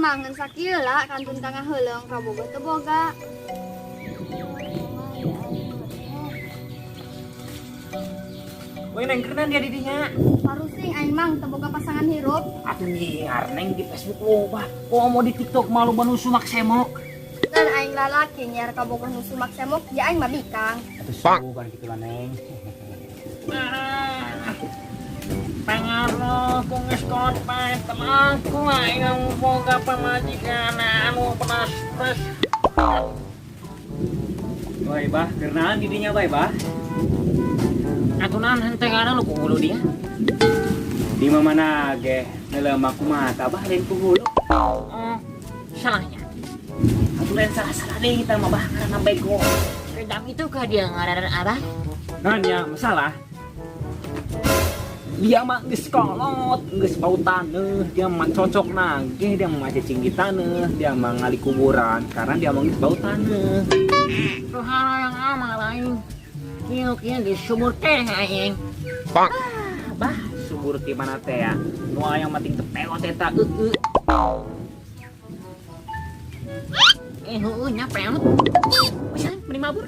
mangan sakila kantun tengah heuleng kaboga teu boga. Woi neng kerenan dia didinya. Harus sing aing mang teu boga pasangan hirup. Atuh nyiar neng di Facebook loba. Kok mau di TikTok malu banu sumak semok. Dan aing lalaki nyer kaboga nu sumak semok ya aing mah bikang. Atuh sugan kitu lah neng. Pengaruh kungis korpet temanku yang boga pemajikan anu pedas. Woi bah, kerenan didinya bae bah. Atunan hentengan lu kuhulu dia. Di mana ge dalam aku mata bah lain kuhulu. Oh, salahnya. Atuh lain salah deh kita mah bah karena bego. Kedam itu kah dia ngararan abah? Nanya masalah. Dia mah geus kolot, geus bau taneuh, dia mah cocok nage, dia mah cacing di taneuh, dia mah ngali kuburan karena dia mah geus bau taneuh. Tuh hal yang amal lain. Kieu di sumur teh aing. Bah, sumur di mana teh ya? Nu aya mating tepeo teh ta heueuh nya peot. Bisa meni mabur.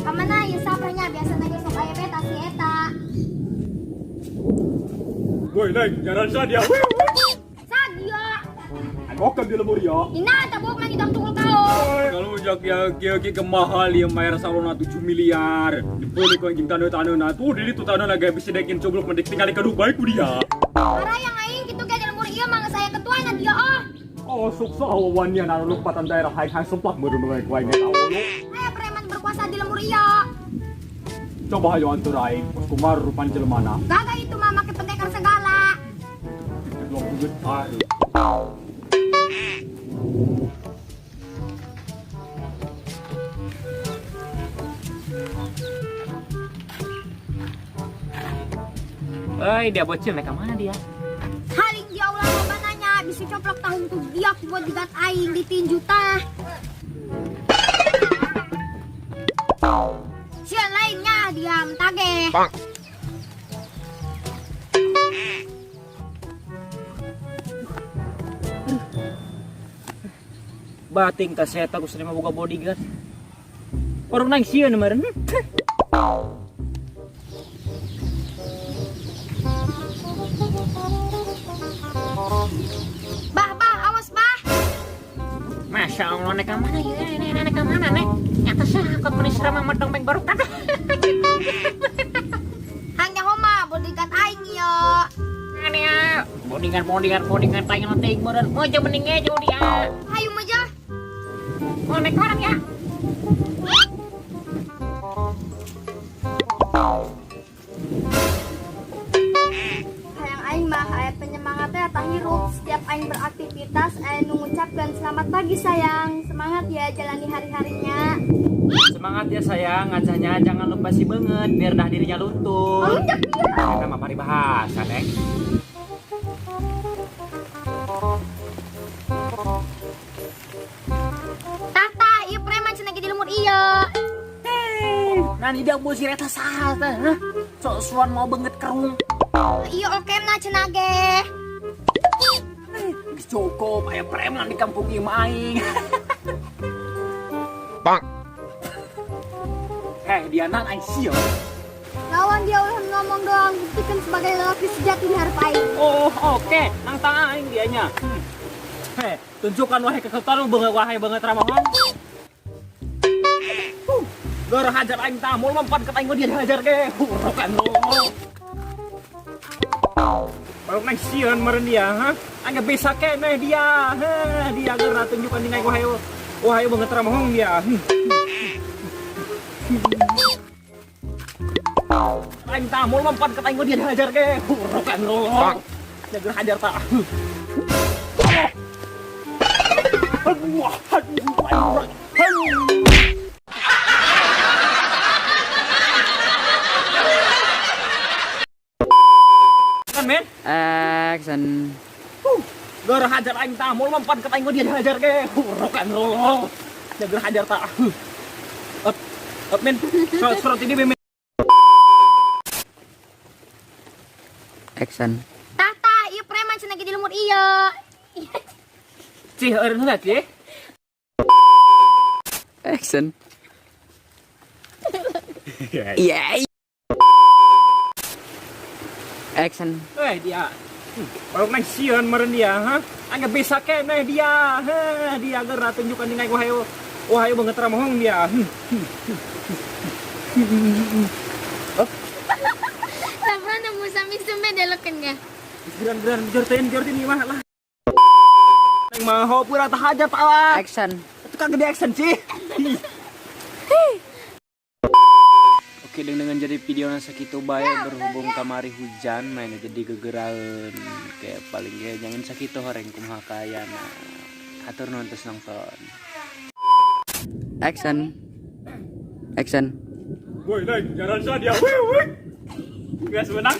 Kamana ieu saprenya biasa nage sok aya beta si eta. Woi neng, jalan sadia. Sadia. Oke di lemur ya. Ina tabok mah ditang tukul kao. Kalau jak ya kieu ke mahal ya bayar salona 7 miliar. Dibeli ko jeung taneuh-taneuhna tuh di ditu taneuhna ge bisa dekin coblok mendik tinggal ke Dubai ku dia. Para yang aing kitu ge di lemur ieu mah saya ketuana dia oh. Oh sukses awannya na lupatan daerah hai sempat meureun bae ku aing tahu. Aya preman berkuasa di lemur ieu. Coba hayo antur aing, pos kumar rupan jelmana. Gaga itu mah make pendekar segala. Itu 20 getar. Oi, dia bocil mereka mana dia? Haling dia ulah loba nanya bisa coplok tahun tuh dia buat digat aing ditinju tah. Sian lainnya diam tage. Bating tas saya tahu sering buka bodyguard. Orang nang sieun meureun. Bah, awas bah. Masya Allah, nek mana ya? Nek mana nek? Nyata sah kok menisra mah dompet baru kan. Hanya homa bodyguard aing ieu. Ini ya, bodyguard tayang nanti meureun. Oh, coba mending aja dia. Hayu aja. Oh, nek orang ya. Hayang aing mah aya penyemangatnya tah hirup setiap aing beraktivitas aing mengucapkan selamat pagi sayang. Semangat ya jalani hari-harinya. Semangat ya sayang, ngacanya jangan lupa si banget biar dah dirinya luntur. Lunjak dia. Kita mah paribahasa, Neng. Tata, ieu preman cenah ge di lemur ieu. Nani dia bos si reta saha teh, hah? Sok suan mau banget kerung. Ieu okemna cenah ge. Geus cukup aya preman di kampung ieu mah aing. Dia nan aing sieu. Lawan dia ulah ngomong doang, buktikan sebagai lelaki sejati di hareup aing. Oh, oke. Nang tang aing dianya. Tunjukkan wahai kekuatan lu wahai banget ramohon. Gara hajar aing tah, mau lompat ke aing dia dihajar ge. Rokan lu. Baru nang sieun meureun dia, ha? Angga bisa keneh dia. Dia geura tunjukkan di naik wahai banget ramohon dia. Aing tah mau lompat ke aing dia dihajar ge. Rokan lu. Dia geura hajar tah. Kan men? Action. Gara hajar aing tah mau lompat ke aing dia dihajar ge. Rokan roll. Dia geura hajar tah. Men. Surat ini men. Action. Tata, Iya. Cih, orang lihat ya. Action. Iya. Action. Dia. Kalau nang sian meren dia, ha? Angga bisa kene dia. Dia gerak tunjukkan dengan wahai banget ramohong dia. Sama nemu sami sumbe deloken ya. Geran jortin mah lah. Nang maho pura tah aja tawa. Action. Itu kan gede action sih. Oke, dengan jadi video nasa kita bayar berhubung kamari hujan main jadi gegeran kayak paling kayak jangan sakit horeng kumaha kaya nah atur nonton nonton. Action. Woi, Neng, jangan salah dia. Wih. Gas menang.